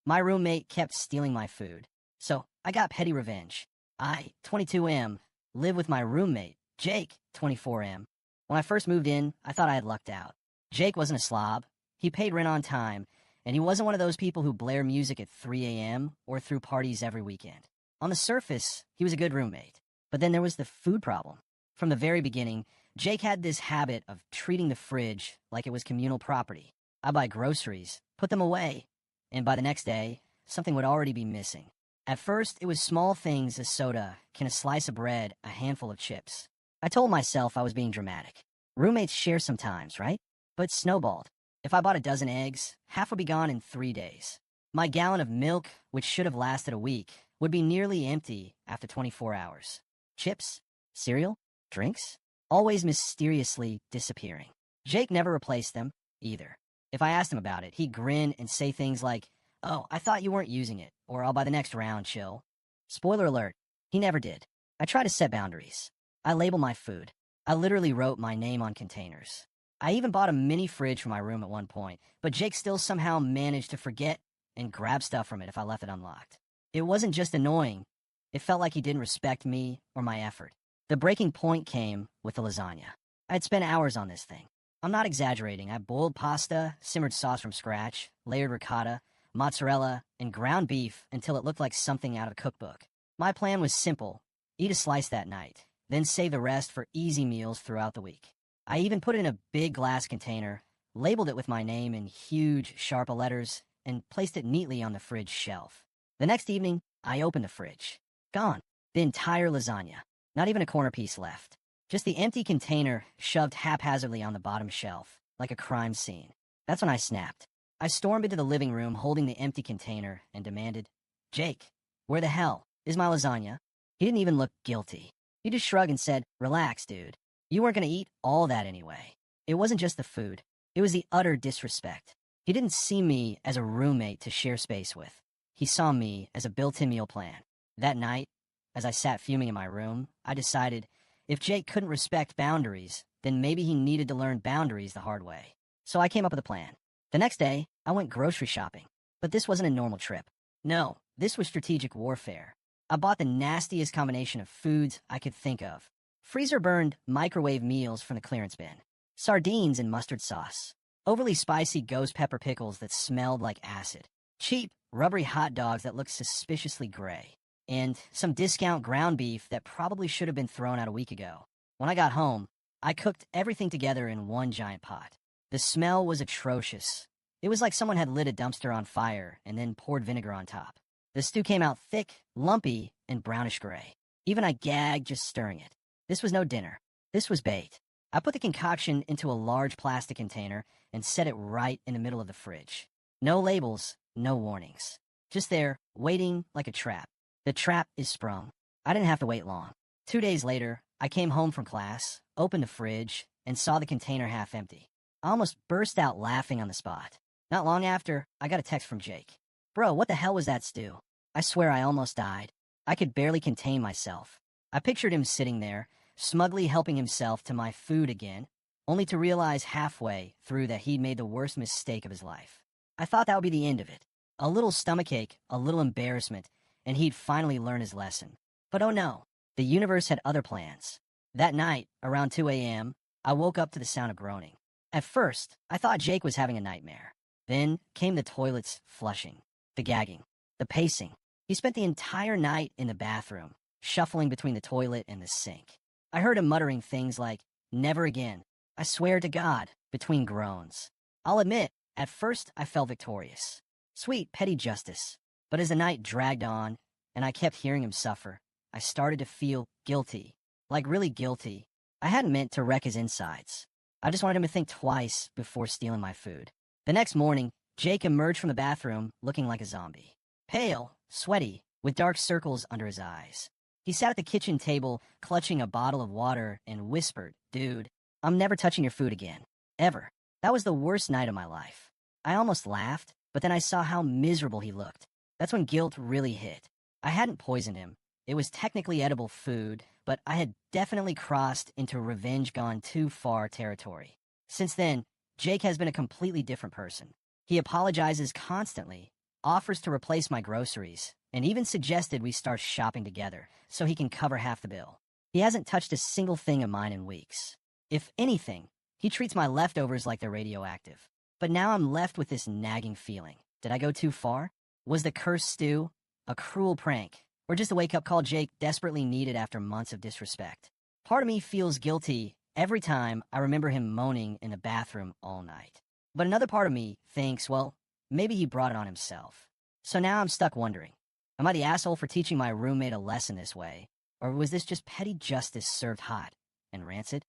My roommate kept stealing my food. So I got petty revenge. I, 22M, live with my roommate, Jake, 24M. When I first moved in, I thought I had lucked out. Jake wasn't a slob. He paid rent on time, and he wasn't one of those people who blare music at 3 a.m. or threw parties every weekend. On the surface, he was a good roommate. But then there was the food problem. From the very beginning, Jake had this habit of treating the fridge like it was communal property. I'd buy groceries, put them away, and by the next day, something would already be missing. At first, it was small things: a soda, can a slice of bread, a handful of chips. I told myself I was being dramatic. Roommates share sometimes, right? But it snowballed. If I bought a dozen eggs, half would be gone in 3 days. My gallon of milk, which should have lasted a week, would be nearly empty after 24 hours. Chips, cereal, drinks, always mysteriously disappearing. Jake never replaced them, either. If I asked him about it, he'd grin and say things like, "Oh, I thought you weren't using it," or "I'll buy the next round, chill." Spoiler alert, he never did. I try to set boundaries. I label my food. I literally wrote my name on containers. I even bought a mini fridge for my room at one point, but Jake still somehow managed to forget and grab stuff from it if I left it unlocked. It wasn't just annoying. It felt like he didn't respect me or my effort. The breaking point came with the lasagna. I had spent hours on this thing. I'm not exaggerating. I boiled pasta, simmered sauce from scratch, layered ricotta, mozzarella, and ground beef until it looked like something out of a cookbook. My plan was simple: eat a slice that night, then save the rest for easy meals throughout the week. I even put it in a big glass container, labeled it with my name in huge, sharp letters, and placed it neatly on the fridge shelf. The next evening, I opened the fridge. Gone. The entire lasagna. Not even a corner piece left. Just the empty container shoved haphazardly on the bottom shelf, like a crime scene. That's when I snapped. I stormed into the living room holding the empty container and demanded, "Jake, where the hell is my lasagna?" He didn't even look guilty. He just shrugged and said, "Relax, dude. You weren't going to eat all that anyway." It wasn't just the food. It was the utter disrespect. He didn't see me as a roommate to share space with. He saw me as a built-in meal plan. That night, as I sat fuming in my room, I decided if Jake couldn't respect boundaries, then maybe he needed to learn boundaries the hard way. So I came up with a plan. The next day, I went grocery shopping. But this wasn't a normal trip. No, this was strategic warfare. I bought the nastiest combination of foods I could think of. Freezer-burned microwave meals from the clearance bin. Sardines and mustard sauce. Overly spicy ghost pepper pickles that smelled like acid. Cheap, rubbery hot dogs that looked suspiciously gray. And some discount ground beef that probably should have been thrown out a week ago. When I got home, I cooked everything together in one giant pot. The smell was atrocious. It was like someone had lit a dumpster on fire and then poured vinegar on top. The stew came out thick, lumpy, and brownish gray. Even I gagged just stirring it. This was no dinner. This was bait. I put the concoction into a large plastic container and set it right in the middle of the fridge. No labels, no warnings. Just there, waiting like a trap. The trap is sprung. I didn't have to wait long. 2 days later, I came home from class, opened the fridge, and saw the container half empty. I almost burst out laughing on the spot. Not long after, I got a text from Jake. "Bro, what the hell was that stew?" I swear I almost died. I could barely contain myself. I pictured him sitting there, smugly helping himself to my food again, only to realize halfway through that he'd made the worst mistake of his life. I thought that would be the end of it. A little stomachache, a little embarrassment, and he'd finally learn his lesson. But oh no, the universe had other plans. That night, around 2 a.m., I woke up to the sound of groaning. At first, I thought Jake was having a nightmare. Then came the toilet's flushing, the gagging, the pacing. He spent the entire night in the bathroom, shuffling between the toilet and the sink. I heard him muttering things like, "Never again. I swear to God," between groans. I'll admit, at first I felt victorious. Sweet, petty justice. But as the night dragged on, and I kept hearing him suffer, I started to feel guilty. Like really guilty. I hadn't meant to wreck his insides. I just wanted him to think twice before stealing my food. The next morning, Jake emerged from the bathroom looking like a zombie. Pale, sweaty, with dark circles under his eyes. He sat at the kitchen table, clutching a bottle of water, and whispered, "Dude, I'm never touching your food again. Ever." That was the worst night of my life. I almost laughed, but then I saw how miserable he looked. That's when guilt really hit. I hadn't poisoned him. It was technically edible food, but I had definitely crossed into revenge gone too far territory. Since then, Jake has been a completely different person. He apologizes constantly, offers to replace my groceries, and even suggested we start shopping together so he can cover half the bill. He hasn't touched a single thing of mine in weeks. If anything, he treats my leftovers like they're radioactive. But now I'm left with this nagging feeling. Did I go too far? Was the cursed stew a cruel prank, or just a wake-up call Jake desperately needed after months of disrespect? Part of me feels guilty every time I remember him moaning in the bathroom all night. But another part of me thinks, well, maybe he brought it on himself. So now I'm stuck wondering, am I the asshole for teaching my roommate a lesson this way? Or was this just petty justice served hot and rancid?